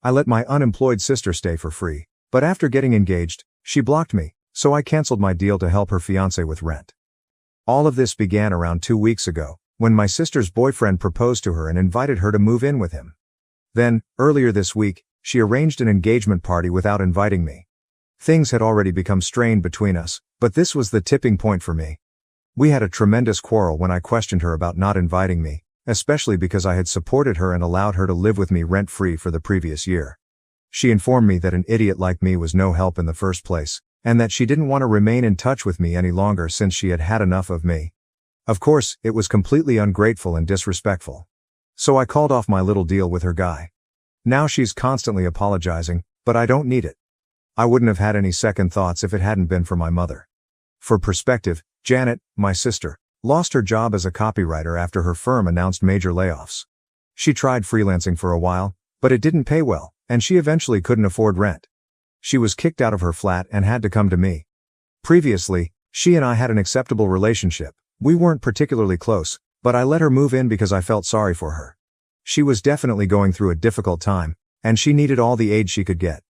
I let my unemployed sister stay for free, but after getting engaged, she blocked me, so I canceled my deal to help her fiancé with rent. All of this began around 2 weeks ago, when my sister's boyfriend proposed to her and invited her to move in with him. Then, earlier this week, she arranged an engagement party without inviting me. Things had already become strained between us, but this was the tipping point for me. We had a tremendous quarrel when I questioned her about not inviting me, especially because I had supported her and allowed her to live with me rent-free for the previous year. She informed me that an idiot like me was no help in the first place, and that she didn't want to remain in touch with me any longer since she had had enough of me. Of course, it was completely ungrateful and disrespectful. So I called off my little deal with her guy. Now she's constantly apologizing, but I don't need it. I wouldn't have had any second thoughts if it hadn't been for my mother. For perspective, Janet, my sister, lost her job as a copywriter after her firm announced major layoffs. She tried freelancing for a while, but it didn't pay well, and she eventually couldn't afford rent. She was kicked out of her flat and had to come to me. Previously, she and I had an acceptable relationship. We weren't particularly close, but I let her move in because I felt sorry for her. She was definitely going through a difficult time, and she needed all the aid she could get.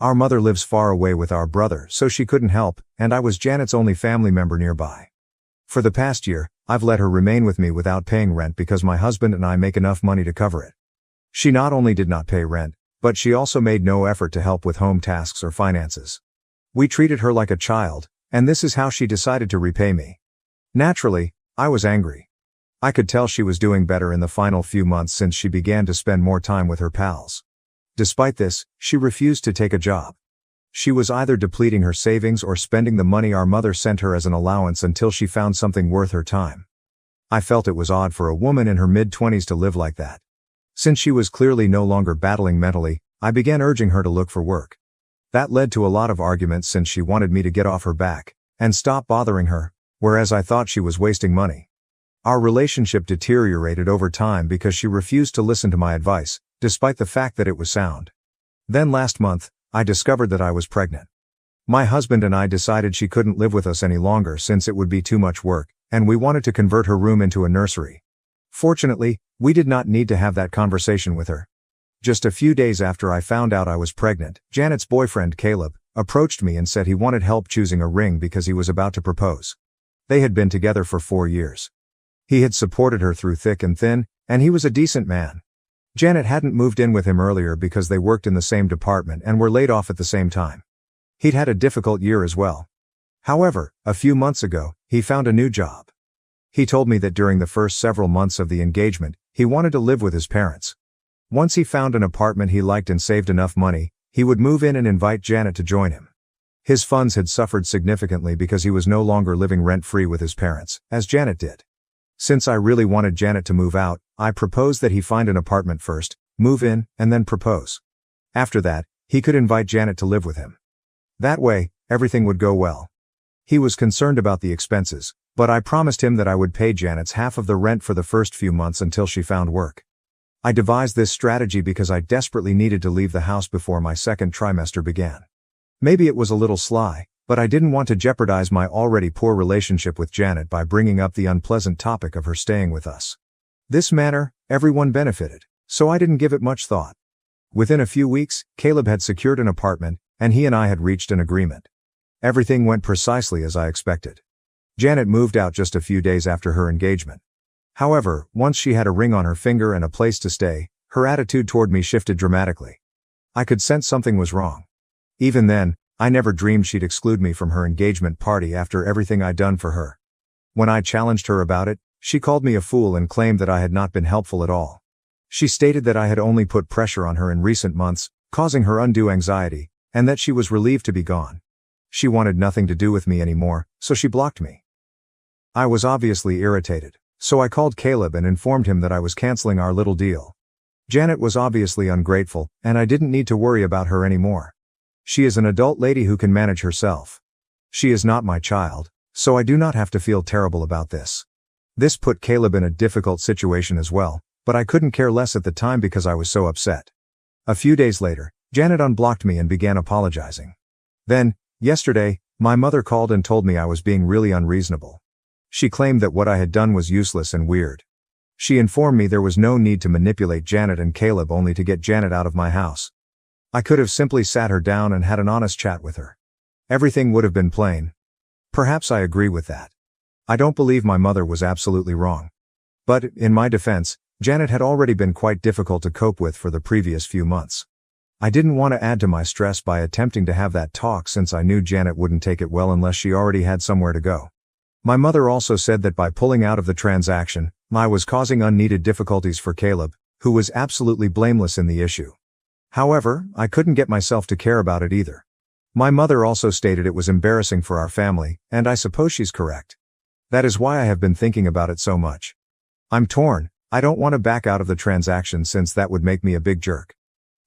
Our mother lives far away with our brother, so she couldn't help, and I was Janet's only family member nearby. For the past year, I've let her remain with me without paying rent because my husband and I make enough money to cover it. She not only did not pay rent, but she also made no effort to help with home tasks or finances. We treated her like a child, and this is how she decided to repay me. Naturally, I was angry. I could tell she was doing better in the final few months since she began to spend more time with her pals. Despite this, she refused to take a job. She was either depleting her savings or spending the money our mother sent her as an allowance until she found something worth her time. I felt it was odd for a woman in her mid-20s to live like that. Since she was clearly no longer battling mentally, I began urging her to look for work. That led to a lot of arguments since she wanted me to get off her back and stop bothering her, whereas I thought she was wasting money. Our relationship deteriorated over time because she refused to listen to my advice, despite the fact that it was sound. Then last month, I discovered that I was pregnant. My husband and I decided she couldn't live with us any longer since it would be too much work, and we wanted to convert her room into a nursery. Fortunately, we did not need to have that conversation with her. Just a few days after I found out I was pregnant, Janet's boyfriend Caleb approached me and said he wanted help choosing a ring because he was about to propose. They had been together for 4 years. He had supported her through thick and thin, and he was a decent man. Janet hadn't moved in with him earlier because they worked in the same department and were laid off at the same time. He'd had a difficult year as well. However, a few months ago, he found a new job. He told me that during the first several months of the engagement, he wanted to live with his parents. Once he found an apartment he liked and saved enough money, he would move in and invite Janet to join him. His funds had suffered significantly because he was no longer living rent-free with his parents, as Janet did. Since I really wanted Janet to move out, I proposed that he find an apartment first, move in, and then propose. After that, he could invite Janet to live with him. That way, everything would go well. He was concerned about the expenses, but I promised him that I would pay Janet's half of the rent for the first few months until she found work. I devised this strategy because I desperately needed to leave the house before my second trimester began. Maybe it was a little sly, but I didn't want to jeopardize my already poor relationship with Janet by bringing up the unpleasant topic of her staying with us. This manner, everyone benefited, so I didn't give it much thought. Within a few weeks, Caleb had secured an apartment, and he and I had reached an agreement. Everything went precisely as I expected. Janet moved out just a few days after her engagement. However, once she had a ring on her finger and a place to stay, her attitude toward me shifted dramatically. I could sense something was wrong. Even then, I never dreamed she'd exclude me from her engagement party after everything I'd done for her. When I challenged her about it, she called me a fool and claimed that I had not been helpful at all. She stated that I had only put pressure on her in recent months, causing her undue anxiety, and that she was relieved to be gone. She wanted nothing to do with me anymore, so she blocked me. I was obviously irritated, so I called Caleb and informed him that I was canceling our little deal. Janet was obviously ungrateful, and I didn't need to worry about her anymore. She is an adult lady who can manage herself. She is not my child, so I do not have to feel terrible about this. This put Caleb in a difficult situation as well, but I couldn't care less at the time because I was so upset. A few days later, Janet unblocked me and began apologizing. Then, yesterday, my mother called and told me I was being really unreasonable. She claimed that what I had done was useless and weird. She informed me there was no need to manipulate Janet and Caleb only to get Janet out of my house. I could have simply sat her down and had an honest chat with her. Everything would have been plain. Perhaps I agree with that. I don't believe my mother was absolutely wrong. But, in my defense, Janet had already been quite difficult to cope with for the previous few months. I didn't want to add to my stress by attempting to have that talk since I knew Janet wouldn't take it well unless she already had somewhere to go. My mother also said that by pulling out of the transaction, I was causing unneeded difficulties for Caleb, who was absolutely blameless in the issue. However, I couldn't get myself to care about it either. My mother also stated it was embarrassing for our family, and I suppose she's correct. That is why I have been thinking about it so much. I'm torn. I don't want to back out of the transaction since that would make me a big jerk.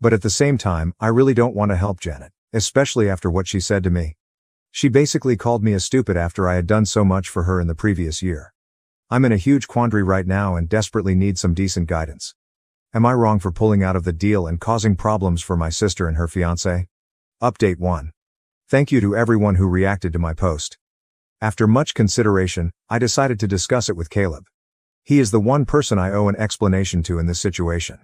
But at the same time, I really don't want to help Janet, especially after what she said to me. She basically called me a stupid after I had done so much for her in the previous year. I'm in a huge quandary right now and desperately need some decent guidance. Am I wrong for pulling out of the deal and causing problems for my sister and her fiancé? Update 1. Thank you to everyone who reacted to my post. After much consideration, I decided to discuss it with Caleb. He is the one person I owe an explanation to in this situation.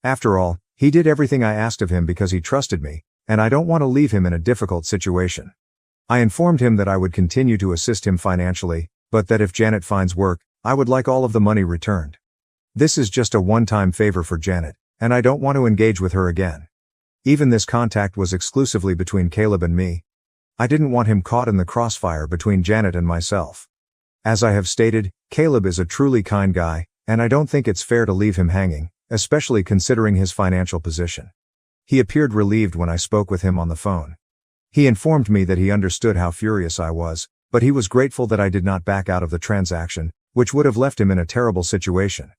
After all, he did everything I asked of him because he trusted me, and I don't want to leave him in a difficult situation. I informed him that I would continue to assist him financially, but that if Janet finds work, I would like all of the money returned. This is just a one-time favor for Janet, and I don't want to engage with her again. Even this contact was exclusively between Caleb and me. I didn't want him caught in the crossfire between Janet and myself. As I have stated, Caleb is a truly kind guy, and I don't think it's fair to leave him hanging, especially considering his financial position. He appeared relieved when I spoke with him on the phone. He informed me that he understood how furious I was, but he was grateful that I did not back out of the transaction, which would have left him in a terrible situation.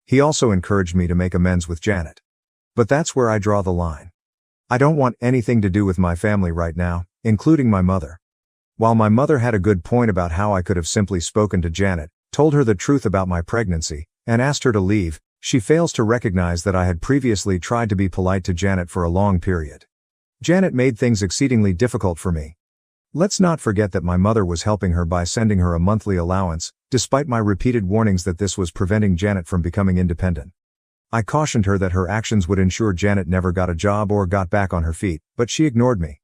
He also encouraged me to make amends with Janet. But that's where I draw the line. I don't want anything to do with my family right now, including my mother. While my mother had a good point about how I could have simply spoken to Janet, told her the truth about my pregnancy, and asked her to leave, she fails to recognize that I had previously tried to be polite to Janet for a long period. Janet made things exceedingly difficult for me. Let's not forget that my mother was helping her by sending her a monthly allowance, despite my repeated warnings that this was preventing Janet from becoming independent. I cautioned her that her actions would ensure Janet never got a job or got back on her feet, but she ignored me.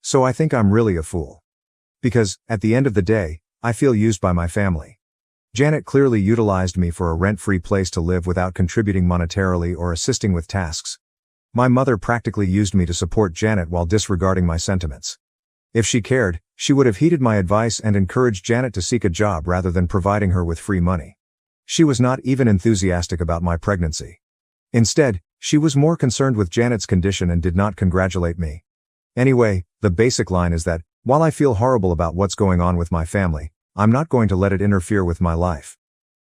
So I think I'm really a fool. Because, at the end of the day, I feel used by my family. Janet clearly utilized me for a rent-free place to live without contributing monetarily or assisting with tasks. My mother practically used me to support Janet while disregarding my sentiments. If she cared, she would have heeded my advice and encouraged Janet to seek a job rather than providing her with free money. She was not even enthusiastic about my pregnancy. Instead, she was more concerned with Janet's condition and did not congratulate me. Anyway, the basic line is that, while I feel horrible about what's going on with my family, I'm not going to let it interfere with my life.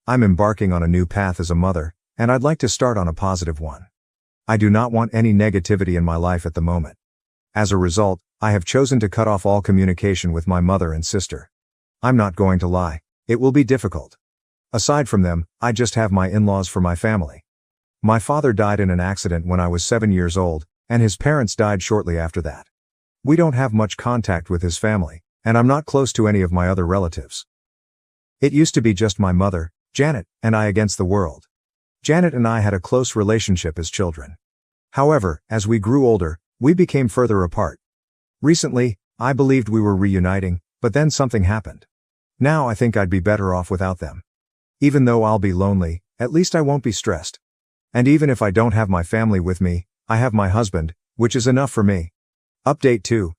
I'm embarking on a new path as a mother, and I'd like to start on a positive one. I do not want any negativity in my life at the moment. As a result, I have chosen to cut off all communication with my mother and sister. I'm not going to lie, it will be difficult. Aside from them, I just have my in-laws for my family. My father died in an accident when I was 7 years old, and his parents died shortly after that. We don't have much contact with his family, and I'm not close to any of my other relatives. It used to be just my mother, Janet, and I against the world. Janet and I had a close relationship as children. However, as we grew older, we became further apart. Recently, I believed we were reuniting, but then something happened. Now I think I'd be better off without them. Even though I'll be lonely, at least I won't be stressed. And even if I don't have my family with me, I have my husband, which is enough for me. Update 2.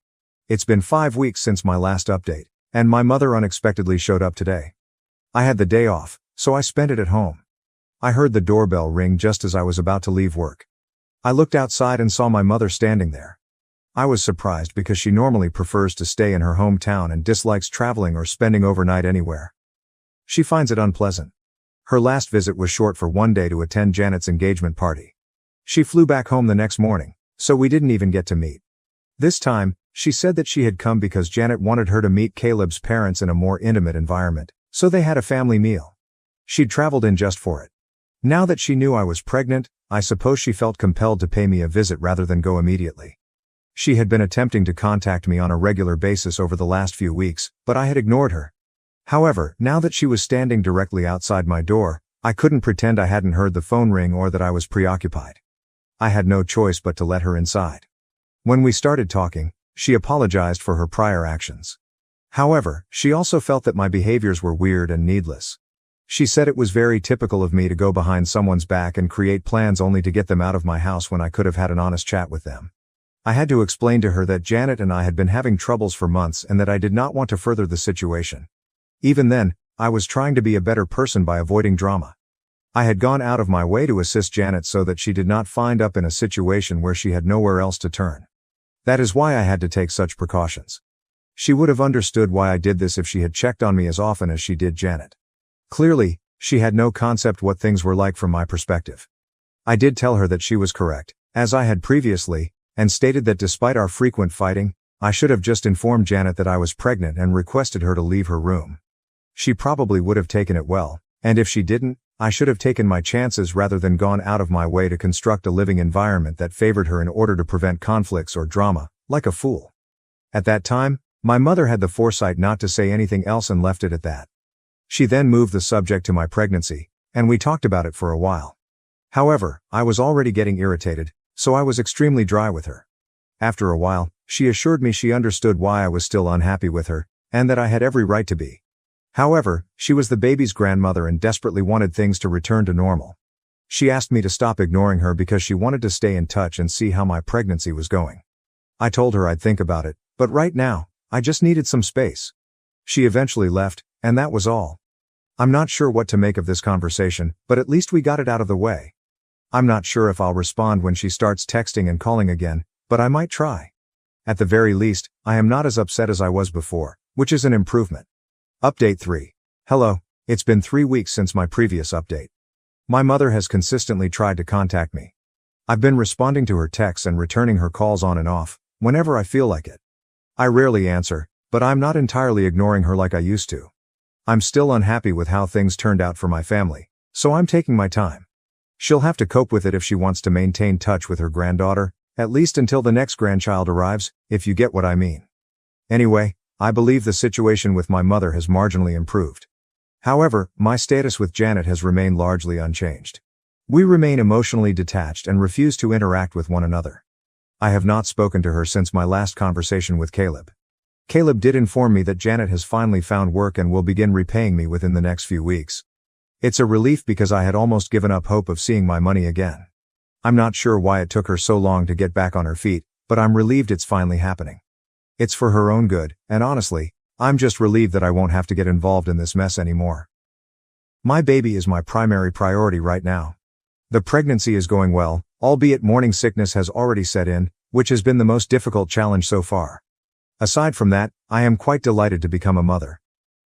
It's been 5 weeks since my last update, and my mother unexpectedly showed up today. I had the day off, so I spent it at home. I heard the doorbell ring just as I was about to leave work. I looked outside and saw my mother standing there. I was surprised because she normally prefers to stay in her hometown and dislikes traveling or spending overnight anywhere. She finds it unpleasant. Her last visit was short for one day to attend Janet's engagement party. She flew back home the next morning, so we didn't even get to meet. This time, she said that she had come because Janet wanted her to meet Caleb's parents in a more intimate environment, so they had a family meal. She'd traveled in just for it. Now that she knew I was pregnant, I suppose she felt compelled to pay me a visit rather than go immediately. She had been attempting to contact me on a regular basis over the last few weeks, but I had ignored her. However, now that she was standing directly outside my door, I couldn't pretend I hadn't heard the phone ring or that I was preoccupied. I had no choice but to let her inside. When we started talking, she apologized for her prior actions. However, she also felt that my behaviors were weird and needless. She said it was very typical of me to go behind someone's back and create plans only to get them out of my house when I could have had an honest chat with them. I had to explain to her that Janet and I had been having troubles for months and that I did not want to further the situation. Even then, I was trying to be a better person by avoiding drama. I had gone out of my way to assist Janet so that she did not find up in a situation where she had nowhere else to turn. That is why I had to take such precautions. She would have understood why I did this if she had checked on me as often as she did Janet. Clearly, she had no concept what things were like from my perspective. I did tell her that she was correct, as I had previously, and stated that despite our frequent fighting, I should have just informed Janet that I was pregnant and requested her to leave her room. She probably would have taken it well, and if she didn't, I should have taken my chances rather than gone out of my way to construct a living environment that favored her in order to prevent conflicts or drama, like a fool. At that time, my mother had the foresight not to say anything else and left it at that. She then moved the subject to my pregnancy, and we talked about it for a while. However, I was already getting irritated, so I was extremely dry with her. After a while, she assured me she understood why I was still unhappy with her, and that I had every right to be. However, she was the baby's grandmother and desperately wanted things to return to normal. She asked me to stop ignoring her because she wanted to stay in touch and see how my pregnancy was going. I told her I'd think about it, but right now, I just needed some space. She eventually left, and that was all. I'm not sure what to make of this conversation, but at least we got it out of the way. I'm not sure if I'll respond when she starts texting and calling again, but I might try. At the very least, I am not as upset as I was before, which is an improvement. Update 3. Hello, it's been 3 weeks since my previous update. My mother has consistently tried to contact me. I've been responding to her texts and returning her calls on and off, whenever I feel like it. I rarely answer, but I'm not entirely ignoring her like I used to. I'm still unhappy with how things turned out for my family, so I'm taking my time. She'll have to cope with it if she wants to maintain touch with her granddaughter, at least until the next grandchild arrives, if you get what I mean. Anyway, I believe the situation with my mother has marginally improved. However, my status with Janet has remained largely unchanged. We remain emotionally detached and refuse to interact with one another. I have not spoken to her since my last conversation with Caleb. Caleb did inform me that Janet has finally found work and will begin repaying me within the next few weeks. It's a relief because I had almost given up hope of seeing my money again. I'm not sure why it took her so long to get back on her feet, but I'm relieved it's finally happening. It's for her own good, and honestly, I'm just relieved that I won't have to get involved in this mess anymore. My baby is my primary priority right now. The pregnancy is going well, albeit morning sickness has already set in, which has been the most difficult challenge so far. Aside from that, I am quite delighted to become a mother.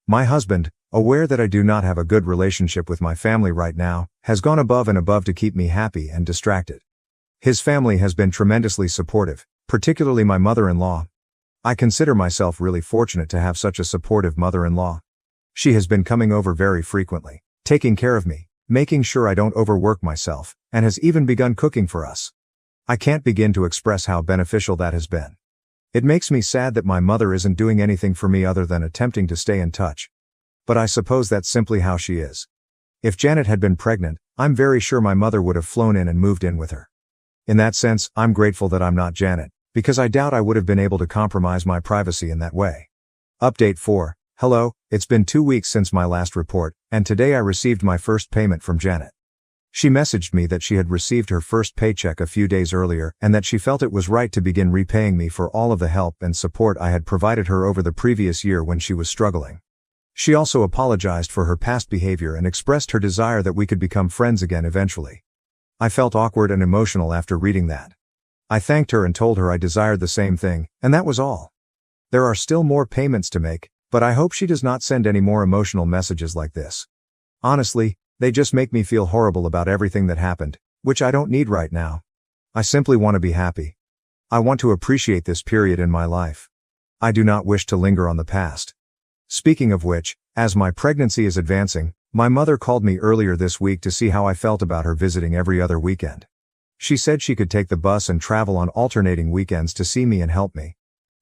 My husband, aware that I do not have a good relationship with my family right now, has gone above and above to keep me happy and distracted. His family has been tremendously supportive, particularly my mother-in-law. I consider myself really fortunate to have such a supportive mother-in-law. She has been coming over very frequently, taking care of me, making sure I don't overwork myself, and has even begun cooking for us. I can't begin to express how beneficial that has been. It makes me sad that my mother isn't doing anything for me other than attempting to stay in touch. But I suppose that's simply how she is. If Janet had been pregnant, I'm very sure my mother would have flown in and moved in with her. In that sense, I'm grateful that I'm not Janet, because I doubt I would have been able to compromise my privacy in that way. Update 4. Hello, it's been 2 weeks since my last report, and today I received my first payment from Janet. She messaged me that she had received her first paycheck a few days earlier and that she felt it was right to begin repaying me for all of the help and support I had provided her over the previous year when she was struggling. She also apologized for her past behavior and expressed her desire that we could become friends again eventually. I felt awkward and emotional after reading that. I thanked her and told her I desired the same thing, and that was all. There are still more payments to make, but I hope she does not send any more emotional messages like this. Honestly, they just make me feel horrible about everything that happened, which I don't need right now. I simply want to be happy. I want to appreciate this period in my life. I do not wish to linger on the past. Speaking of which, as my pregnancy is advancing, my mother called me earlier this week to see how I felt about her visiting every other weekend. She said she could take the bus and travel on alternating weekends to see me and help me.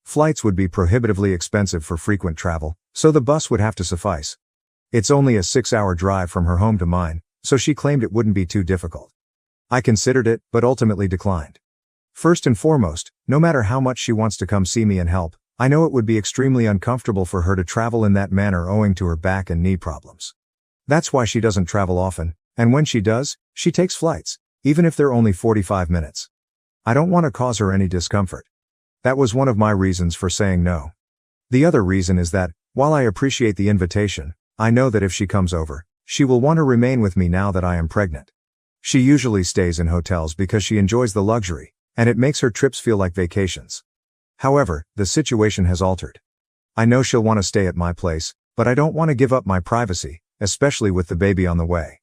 Flights would be prohibitively expensive for frequent travel, so the bus would have to suffice. It's only a 6-hour drive from her home to mine, so she claimed it wouldn't be too difficult. I considered it, but ultimately declined. First and foremost, No matter how much she wants to come see me and help, I know it would be extremely uncomfortable for her to travel in that manner owing to her back and knee problems. That's why she doesn't travel often, and when she does, she takes flights, even if they're only 45 minutes. I don't want to cause her any discomfort. That was one of my reasons for saying no. The other reason is that, while I appreciate the invitation, I know that if she comes over, she will want to remain with me now that I am pregnant. She usually stays in hotels because she enjoys the luxury, and it makes her trips feel like vacations. However, the situation has altered. I know she'll want to stay at my place, but I don't want to give up my privacy, especially with the baby on the way.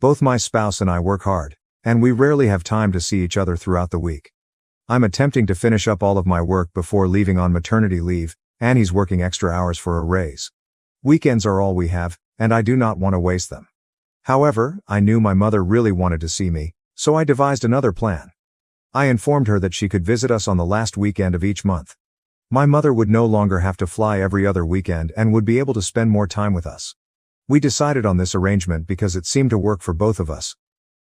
Both my spouse and I work hard, and we rarely have time to see each other throughout the week. I'm attempting to finish up all of my work before leaving on maternity leave, and he's working extra hours for a raise. Weekends are all we have, and I do not want to waste them. However, I knew my mother really wanted to see me, so I devised another plan. I informed her that she could visit us on the last weekend of each month. My mother would no longer have to fly every other weekend and would be able to spend more time with us. We decided on this arrangement because it seemed to work for both of us.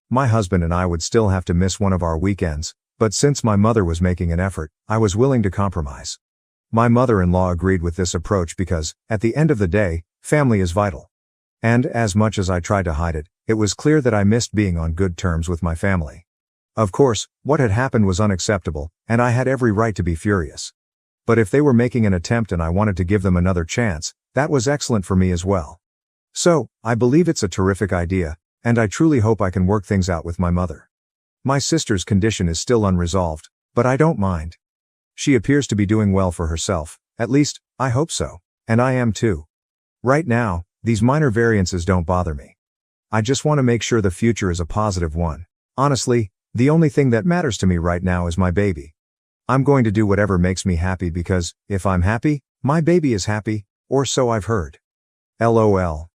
My husband and I would still have to miss one of our weekends, but since my mother was making an effort, I was willing to compromise. My mother-in-law agreed with this approach because, at the end of the day, family is vital. And, as much as I tried to hide it, it was clear that I missed being on good terms with my family. Of course, what had happened was unacceptable, and I had every right to be furious. But if they were making an attempt and I wanted to give them another chance, that was excellent for me as well. So, I believe it's a terrific idea, and I truly hope I can work things out with my mother. My sister's condition is still unresolved, but I don't mind. She appears to be doing well for herself, at least, I hope so, and I am too. Right now, these minor variances don't bother me. I just want to make sure the future is a positive one. Honestly, the only thing that matters to me right now is my baby. I'm going to do whatever makes me happy because, if I'm happy, my baby is happy, or so I've heard. LOL.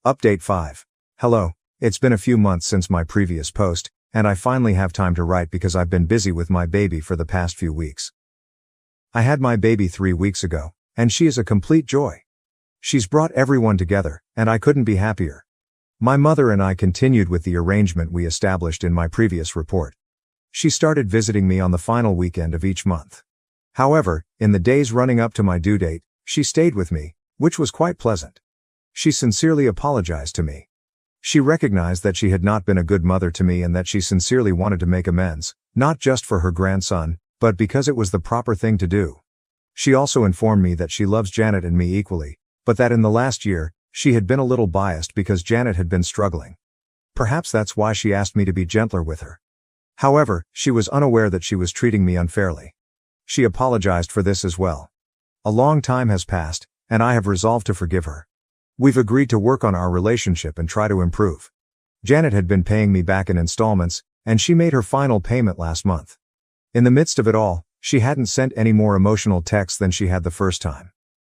Update 5. Hello, it's been a few months since my previous post, and I finally have time to write because I've been busy with my baby for the past few weeks. I had my baby 3 weeks ago, and she is a complete joy. She's brought everyone together, and I couldn't be happier. My mother and I continued with the arrangement we established in my previous report. She started visiting me on the final weekend of each month. However, in the days running up to my due date, she stayed with me, which was quite pleasant. She sincerely apologized to me. She recognized that she had not been a good mother to me and that she sincerely wanted to make amends, not just for her grandson, but because it was the proper thing to do. She also informed me that she loves Janet and me equally, but that in the last year, she had been a little biased because Janet had been struggling. Perhaps that's why she asked me to be gentler with her. However, she was unaware that she was treating me unfairly. She apologized for this as well. A long time has passed, and I have resolved to forgive her. We've agreed to work on our relationship and try to improve. Janet had been paying me back in installments, and she made her final payment last month. In the midst of it all, she hadn't sent any more emotional texts than she had the first time.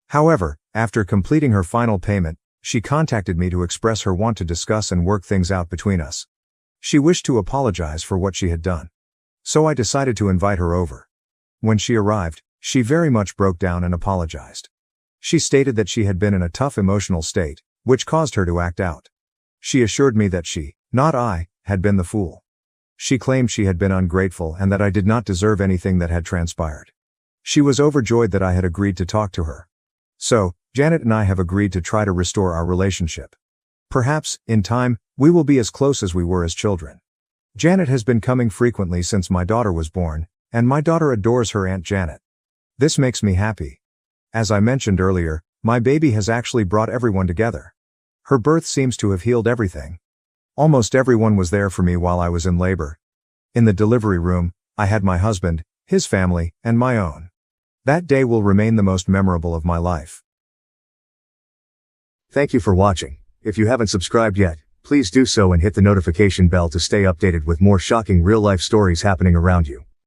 However, after completing her final payment, she contacted me to express her want to discuss and work things out between us. She wished to apologize for what she had done. So I decided to invite her over. When she arrived, she very much broke down and apologized. She stated that she had been in a tough emotional state, which caused her to act out. She assured me that she, not I, had been the fool. She claimed she had been ungrateful and that I did not deserve anything that had transpired. She was overjoyed that I had agreed to talk to her. So, Janet and I have agreed to try to restore our relationship. Perhaps, in time, we will be as close as we were as children. Janet has been coming frequently since my daughter was born, and my daughter adores her Aunt Janet. This makes me happy. As I mentioned earlier, my baby has actually brought everyone together. Her birth seems to have healed everything. Almost everyone was there for me while I was in labor. In the delivery room, I had my husband, his family, and my own. That day will remain the most memorable of my life. Thank you for watching. If you haven't subscribed yet, please do so and hit the notification bell to stay updated with more shocking real-life stories happening around you.